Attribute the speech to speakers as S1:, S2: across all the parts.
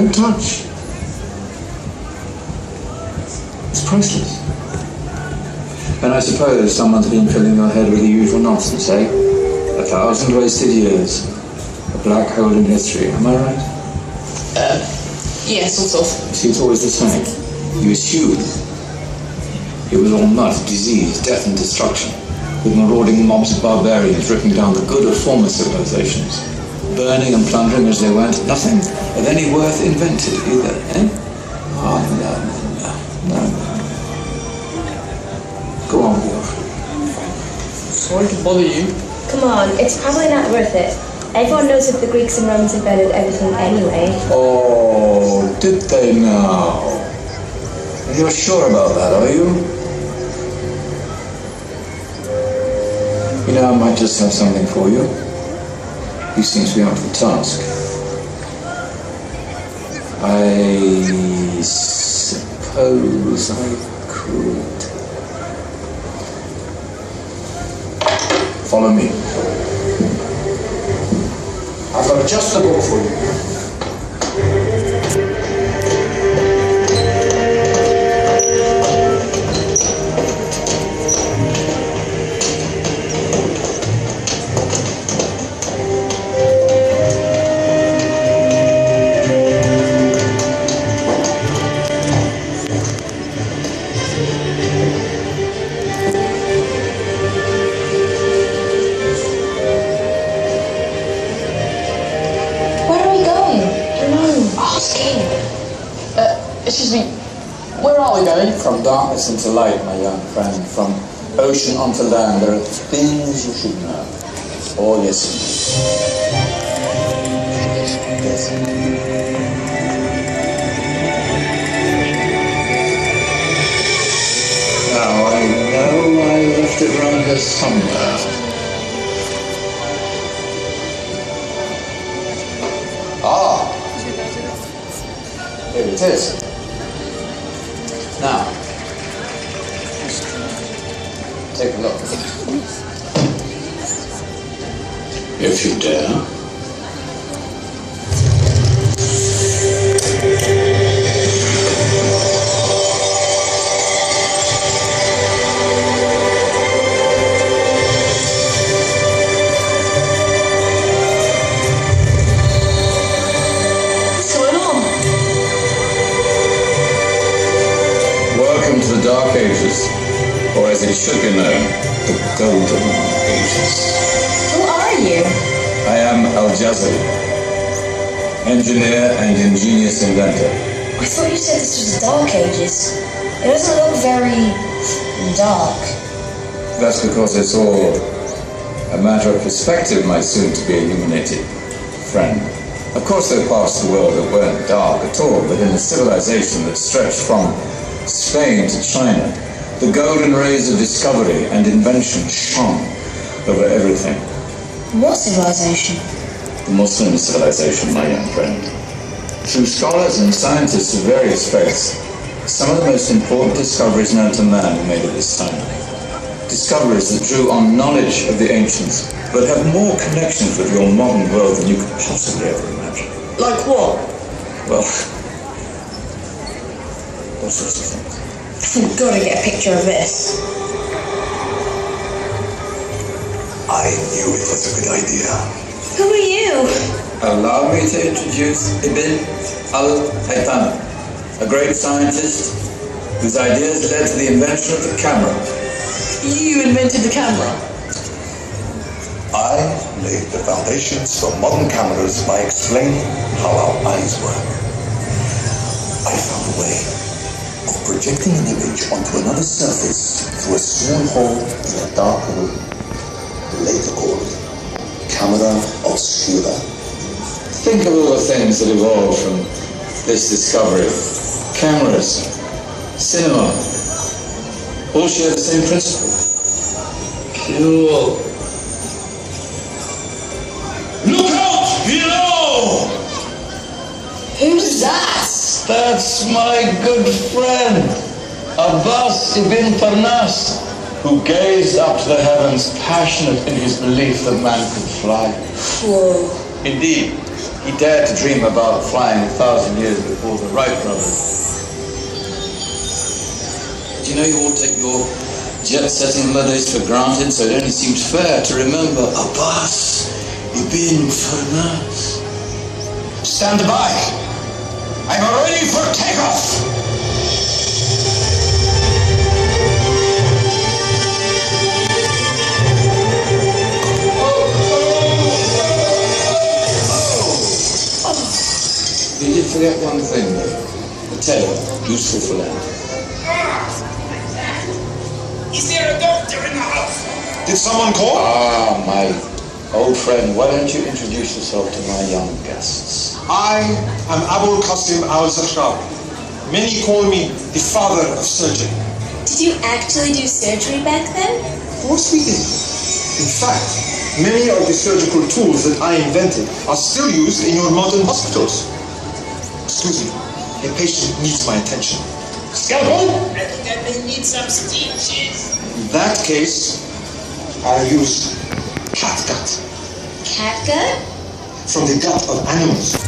S1: Don't touch. It's priceless. And I suppose someone's been filling your head with the usual nonsense, eh? 1,000 wasted years. A black hole in history, am I right?
S2: Yeah, sort of.
S1: See, it's always the same. You assume it was all mud, disease, death and destruction, with marauding mobs of barbarians ripping down the good of former civilizations, burning and plundering as they went. Nothing of any worth invented either, eh? Oh, no. Go on, Wilfred.
S2: Sorry to bother you.
S3: Come on, it's probably not worth it. Everyone knows that the Greeks and Romans invented everything anyway.
S1: Oh, did they now? You're sure about that, are you? You know, I might just have something for you. You seem to be up to the task. I suppose I could. Follow me. I've got just the book for you.
S2: Excuse me, where are we going?
S1: From darkness into light, my young friend. From ocean onto land. There are things you should know. Oh, yes. Yes. Now, I know I left it around here somewhere. Ah! Here it is. Now, take a look. If you dare. The Dark Ages, or as it should be known, the Golden Ages.
S3: Who are you?
S1: I am Al-Jazari, engineer and ingenious inventor.
S3: I thought you said this was the Dark Ages. It doesn't look very dark.
S1: That's because it's all a matter of perspective, my soon-to-be illuminated friend. Of course, there are parts of the world that weren't dark at all, but in a civilization that stretched from Spain to China, the golden rays of discovery and invention shone over everything.
S3: What civilization?
S1: The Muslim civilization, my young friend. Through scholars and scientists of various faiths, some of the most important discoveries known to man were made at this time. Discoveries that drew on knowledge of the ancients, but have more connections with your modern world than you could possibly ever imagine.
S2: Like what?
S1: Well, all sorts of things.
S3: I've got to get a picture of this.
S1: I knew it was a good idea.
S3: Who are you?
S1: Allow me to introduce Ibn al-Haytham, a great scientist whose ideas led to the invention of the camera.
S2: You invented the camera?
S4: I laid the foundations for modern cameras by explaining how our eyes work. I found a way of projecting an image onto another surface through a small hole in a dark room, later called camera obscura.
S1: Think of all the things that evolved from this discovery. Cameras, cinema, all share the same principle. Cool. Look out below!
S2: Who's that?
S1: That's my good friend, Abbas ibn Farnas, who gazed up to the heavens, passionate in his belief that man could fly.
S3: Whoa.
S1: Indeed, He dared to dream about flying 1,000 years before the Wright brothers. Do you know you all take your jet-setting holidays for granted, so it only seems fair to remember Abbas ibn Farnas.
S4: Stand by. I'm ready for takeoff.
S1: You did forget one thing, though. The tail, useful for land.
S5: Is there a doctor in the house?
S4: Did someone call?
S1: Ah, my old friend, why don't you introduce yourself to my young guests?
S6: I am Abul Qasim al-Zakhrawi. Many call me the father of surgery.
S3: Did you actually do surgery back then?
S6: Of course we did. In fact, many of the surgical tools that I invented are still used in your modern hospitals. Excuse me, a patient needs my attention.
S5: Scalpel? I think I may need some stitches.
S6: In that case, I'll use catgut
S3: Catgut?
S6: from the gut of animals.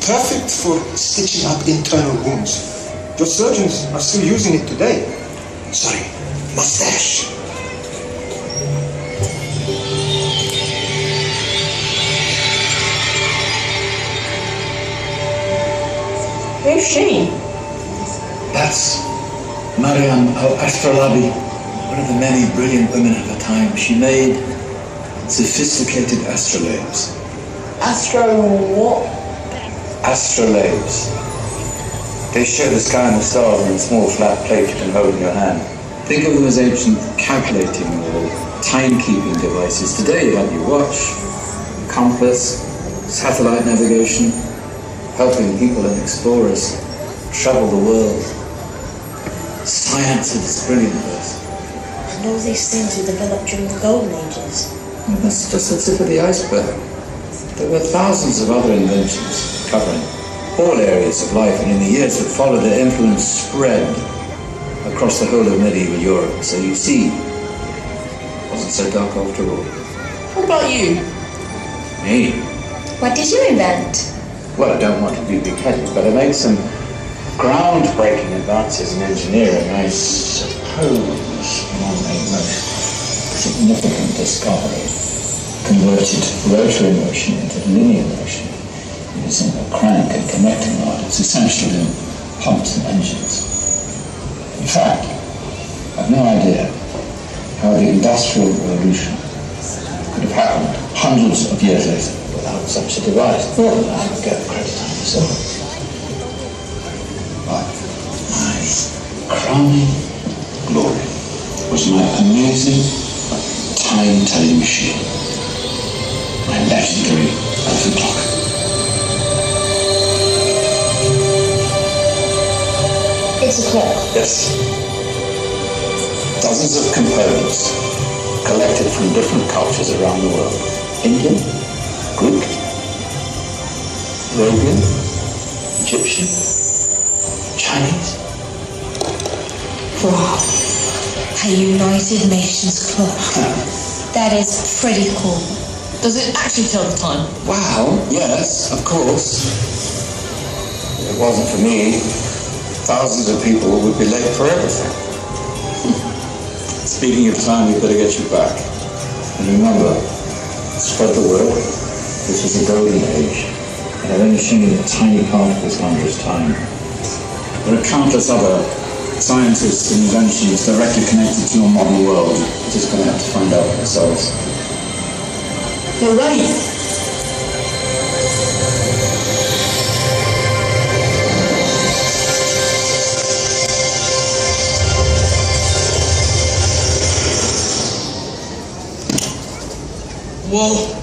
S6: Perfect for stitching up internal wounds. Your surgeons are still using it today. Sorry, mustache.
S2: Who's she?
S1: That's Mariam al-Astrolabi, one of the many brilliant women of her time. She made sophisticated astrolabes.
S2: Astro what?
S1: Astrolabes. They show the sky and the stars on a small flat plate you can hold in your hand. Think of them as ancient calculating or timekeeping devices. Today you have your watch, compass, satellite navigation, helping people and explorers travel the world. Science at its brilliant best.
S3: And all these things were developed during the Golden Ages.
S1: And that's just the tip of the iceberg. There were thousands of other inventions covering all areas of life, and in the years that followed, their influence spread across the whole of medieval Europe. So you see, it wasn't so dark after all.
S2: What about you?
S1: Me?
S3: What did you invent?
S1: Well, I don't want to be big-headed, but I made some groundbreaking advances in engineering. I suppose one made most significant discovery converted rotary motion into linear motion using a crank and connecting rod. It's essential in pumps and engines. In fact, I've no idea how the Industrial Revolution could have happened hundreds of years later without such a device. Well, I would get credit on myself. But my crowning glory was my amazing time-telling machine, my legendary elephant clock.
S3: It's a clock.
S1: Yes. Dozens of components collected from different cultures around the world. Indian, Greek, Arabian, Egyptian, Chinese.
S3: Wow. A United Nations clock. That is pretty cool.
S2: Does it actually tell the time?
S1: Wow, yes, of course. If it wasn't for me, thousands of people would be late for everything. Speaking of time, we better get you back. And remember, spread the word. This was a golden age, and I've only shown you a tiny part of this wondrous time. There are countless other scientists and inventions directly connected to your modern world. We're just going to have to find out for ourselves.
S2: You're right. Whoa.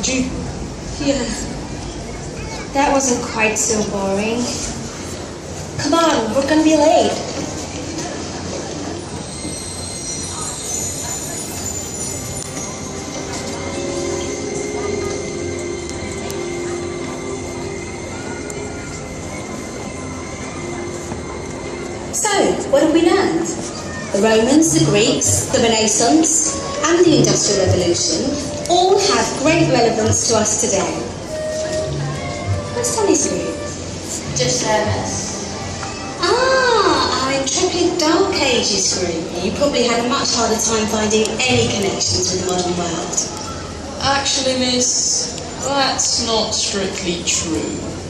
S2: Did you?
S3: Yeah. That wasn't quite so boring. Come on, we're gonna be late. So, what have we learned? The Romans, the Greeks, the Renaissance, and the Industrial Revolution all have great relevance to us today. studies group?
S2: Just service.
S3: Ah, our intrepid Dark Ages group. You probably had a much harder time finding any connections with the modern world.
S5: Actually, miss, that's not strictly true.